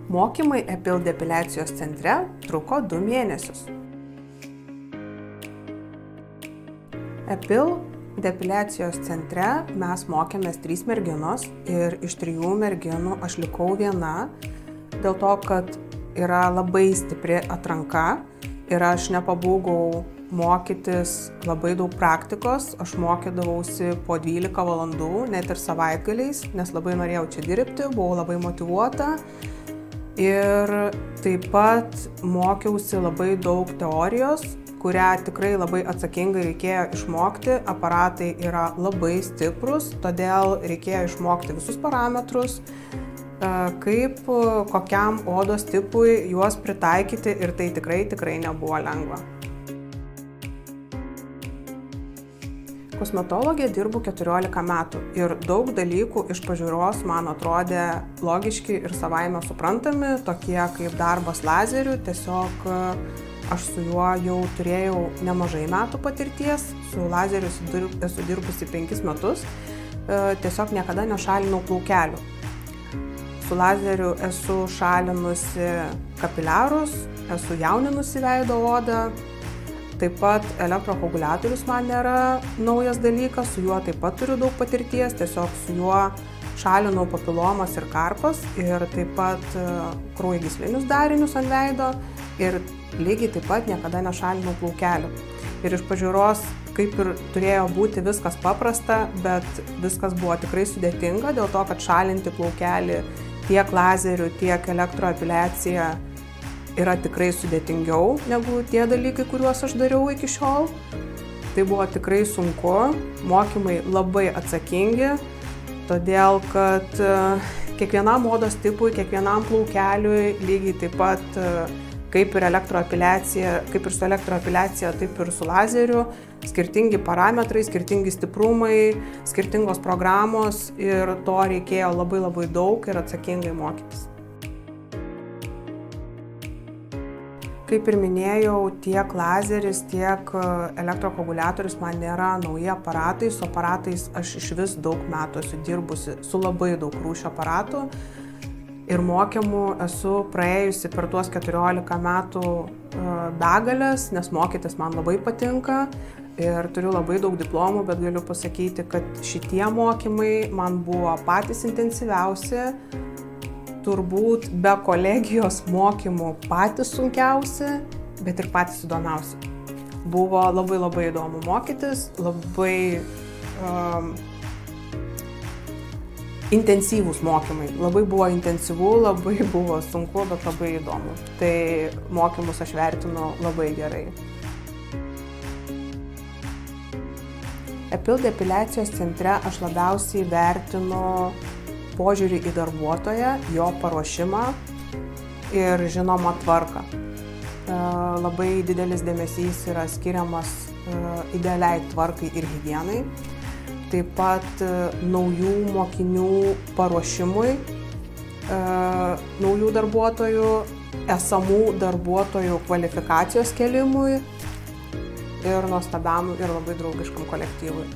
Mokymai EPIL depiliacijos centre truko 2 mėnesius. EPIL depiliacijos centre mes mokėmės 3 merginos ir iš 3 merginų aš likau viena, dėl to, kad yra labai stipri atranka ir aš nepabūgau mokytis labai daug praktikos, aš mokydavausi po 12 valandų, net ir savaitgaliais, nes labai norėjau čia dirbti, buvau labai motyvuota ir taip pat mokiausi labai daug teorijos, kurią tikrai labai atsakingai reikėjo išmokti. Aparatai yra labai stiprus, todėl reikėjo išmokti visus parametrus, kaip kokiam odos tipui juos pritaikyti ir tai tikrai nebuvo lengva. Kosmetologė dirbu 14 metų ir daug dalykų iš pažiūros man atrodė logiški ir savaime suprantami, tokie kaip darbas lazeriu. Tiesiog aš su juo jau turėjau nemažai metų patirties, su lazeriu esu dirbusi 5 metus, tiesiog niekada nešalinau plaukelių. Su lazeriu esu šalinusi kapiliarus, esu jauninusi veido odą. Taip pat elektrokoaguliatorius man nėra naujas dalykas, su juo taip pat turiu daug patirties, tiesiog su juo šalinau papilomas ir karpas ir taip pat kraujagyslinius darinius ant veido ir lygiai taip pat niekada nešalinau plaukelių. Ir iš pažiūros kaip ir turėjo būti viskas paprasta, bet viskas buvo tikrai sudėtinga, dėl to, kad šalinti plaukelį tiek lazeriu, tiek elektroepiliacija yra tikrai sudėtingiau negu tie dalykai, kuriuos aš dariau iki šiol. Tai buvo tikrai sunku, mokymai labai atsakingi, todėl kad kiekvienam odos tipui, kiekvienam plaukeliui lygiai taip pat kaip ir su elektroepiliacija, taip ir su lazeriu, skirtingi parametrai, skirtingi stiprumai, skirtingos programos ir to reikėjo labai daug ir atsakingai mokytis. Kaip ir minėjau, tiek lazeris, tiek elektrokoaguliatorius man nėra nauji aparatai. Su aparatais aš iš vis daug metų esu dirbusi su labai daug rūšių aparatų ir mokymų esu praėjusi per tuos 14 metų begalės, nes mokytis man labai patinka ir turiu labai daug diplomų, bet galiu pasakyti, kad šitie mokymai man buvo patys intensyviausi. Turbūt be kolegijos mokymų patys sunkiausi, bet ir patys įdomiausi. Buvo labai įdomu mokytis, labai intensyvūs mokymai. Labai buvo intensyvu, labai buvo sunku, bet labai įdomu. Tai mokymus aš vertinu labai gerai. EPIL depiliacijos centre aš labiausiai vertinu požiūrį į darbuotoją, jo paruošimą ir žinoma tvarką. Labai didelis dėmesys yra skiriamas idealiai tvarkai ir higienai. Taip pat naujų mokinių paruošimui, naujų darbuotojų, esamų darbuotojų kvalifikacijos kėlimui ir nuostabiam ir labai draugiškam kolektyvui.